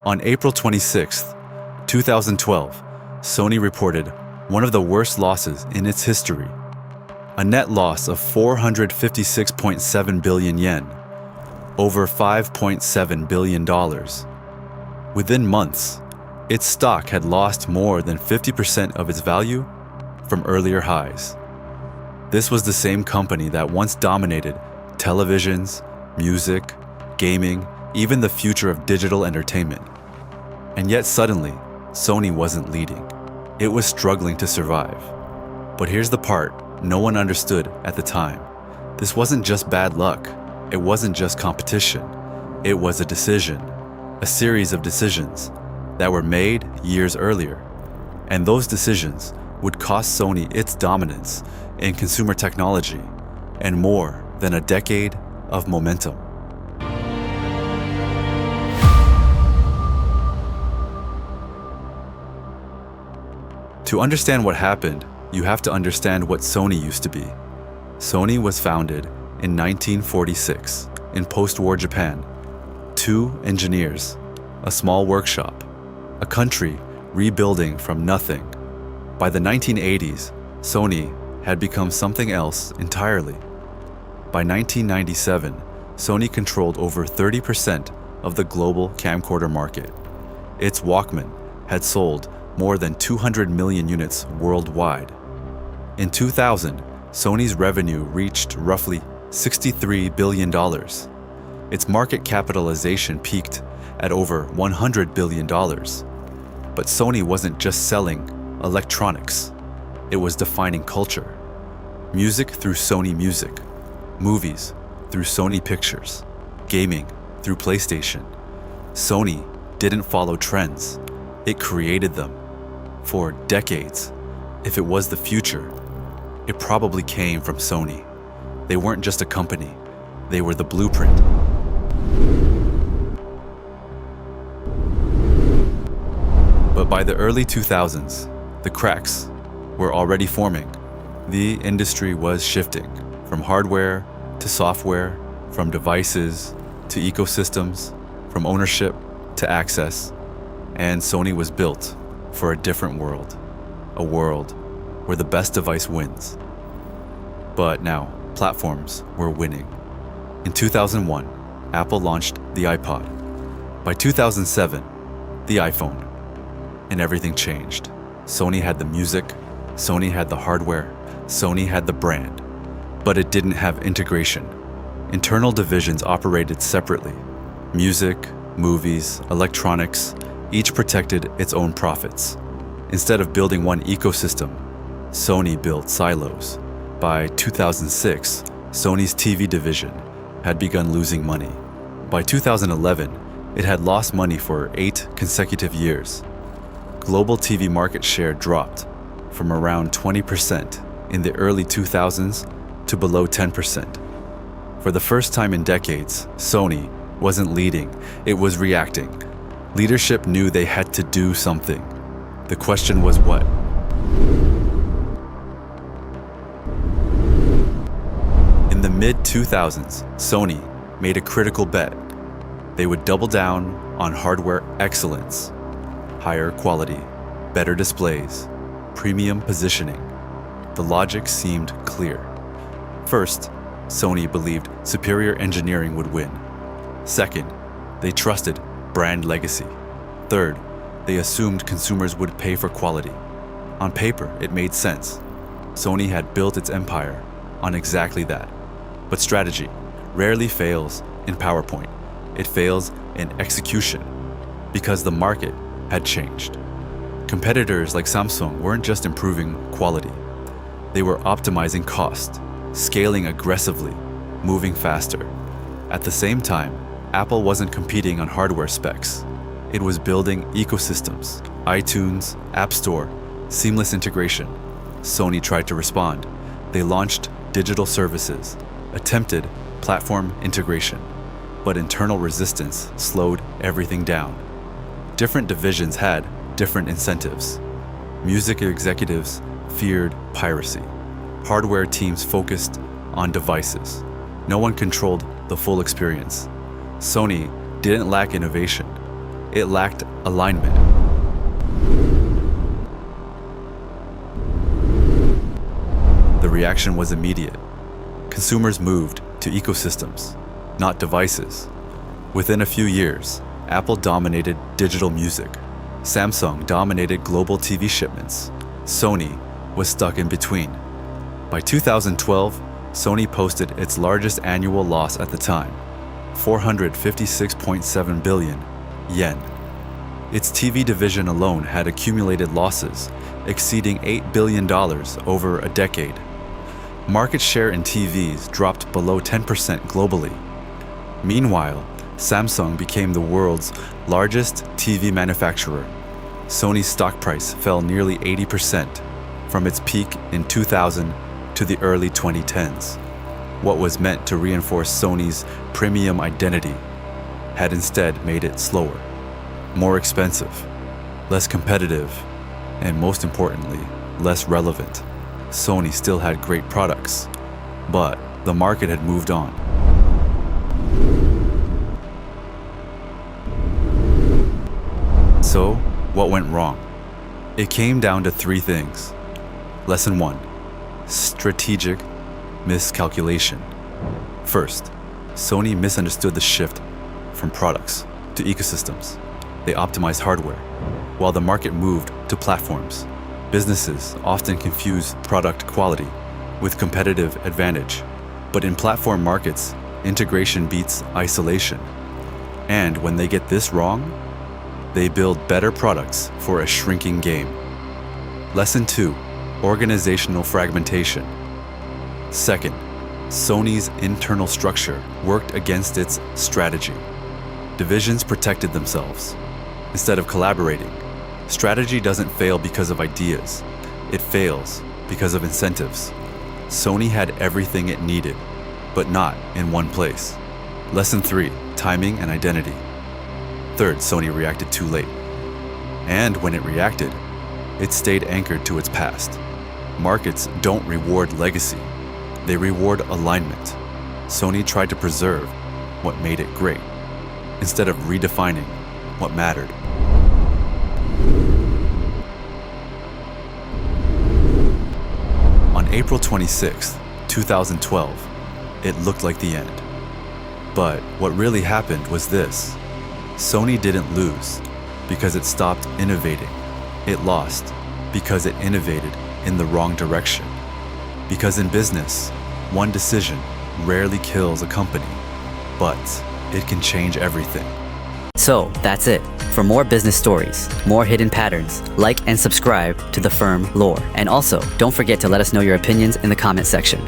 On April 26, 2012, Sony reported one of the worst losses in its history. A net loss of 456.7 billion yen, over $5.7 billion. Within months, its stock had lost more than 50% of its value from earlier highs. This was the same company that once dominated televisions, music, gaming, even the future of digital entertainment. And yet suddenly, Sony wasn't leading. It was struggling to survive. But here's the part no one understood at the time. This wasn't just bad luck. It wasn't just competition. It was a decision, a series of decisions that were made years earlier. And those decisions would cost Sony its dominance in consumer technology and more than a decade of momentum. To understand what happened, you have to understand what Sony used to be. Sony was founded in 1946 in post-war Japan. 2 engineers, a small workshop, a country rebuilding from nothing. By the 1980s, Sony had become something else entirely. By 1997, Sony controlled over 30% of the global camcorder market. Its Walkman had sold more than 200 million units worldwide. In 2000, Sony's revenue reached roughly $63 billion. Its market capitalization peaked at over $100 billion. But Sony wasn't just selling electronics. It was defining culture. Music through Sony Music, movies through Sony Pictures, gaming through PlayStation. Sony didn't follow trends. It created them. For decades, if it was the future, it probably came from Sony. They weren't just a company, they were the blueprint. But by the early 2000s, the cracks were already forming. The industry was shifting from hardware to software, from devices to ecosystems, from ownership to access, and Sony was built for a different world, a world where the best device wins. But now, platforms were winning. In 2001, Apple launched the iPod. By 2007, the iPhone. And everything changed. Sony had the music, Sony had the hardware, Sony had the brand. But it didn't have integration. Internal divisions operated separately. Music, movies, electronics, each protected its own profits. Instead of building one ecosystem, Sony built silos. By 2006, Sony's TV division had begun losing money. By 2011, it had lost money for 8 consecutive years. Global TV market share dropped from around 20% in the early 2000s to below 10%. For the first time in decades, Sony wasn't leading, it was reacting. Leadership knew they had to do something. The question was what? In the mid-2000s, Sony made a critical bet. They would double down on hardware excellence, higher quality, better displays, premium positioning. The logic seemed clear. First, Sony believed superior engineering would win. Second, they trusted brand legacy. Third, they assumed consumers would pay for quality. On paper, it made sense. Sony had built its empire on exactly that. But strategy rarely fails in PowerPoint. It fails in execution because the market had changed. Competitors like Samsung weren't just improving quality. They were optimizing cost, scaling aggressively, moving faster. At the same time, Apple wasn't competing on hardware specs. It was building ecosystems, iTunes, App Store, seamless integration. Sony tried to respond. They launched digital services, attempted platform integration, but internal resistance slowed everything down. Different divisions had different incentives. Music executives feared piracy. Hardware teams focused on devices. No one controlled the full experience. Sony didn't lack innovation. It lacked alignment. The reaction was immediate. Consumers moved to ecosystems, not devices. Within a few years, Apple dominated digital music. Samsung dominated global TV shipments. Sony was stuck in between. By 2012, Sony posted its largest annual loss at the time, 456.7 billion yen. Its TV division alone had accumulated losses exceeding $8 billion over a decade. Market share in TVs dropped below 10% globally. Meanwhile, Samsung became the world's largest TV manufacturer. Sony's stock price fell nearly 80% from its peak in 2000 to the early 2010s. What was meant to reinforce Sony's premium identity had instead made it slower, more expensive, less competitive, and most importantly, less relevant. Sony still had great products, but the market had moved on. So, what went wrong? It came down to three things. Lesson 1. Strategic miscalculation. First, Sony misunderstood the shift from products to ecosystems. They optimized hardware, while the market moved to platforms. Businesses often confuse product quality with competitive advantage, but in platform markets, integration beats isolation. And when they get this wrong, they build better products for a shrinking game. Lesson 2. Organizational fragmentation. Second, Sony's internal structure worked against its strategy. Divisions protected themselves instead of collaborating. Strategy doesn't fail because of ideas. It fails because of incentives. Sony had everything it needed, but not in one place. Lesson 3. Timing and identity. Third, Sony reacted too late. And when it reacted, it stayed anchored to its past. Markets don't reward legacy. They reward alignment. Sony tried to preserve what made it great, instead of redefining what mattered. On April 26, 2012, it looked like the end. But what really happened was this. Sony didn't lose because it stopped innovating. It lost because it innovated in the wrong direction. Because in business, one decision rarely kills a company, but it can change everything. So that's it. For more business stories, more hidden patterns, like and subscribe to The Firm Lore. And also, don't forget to let us know your opinions in the comment section.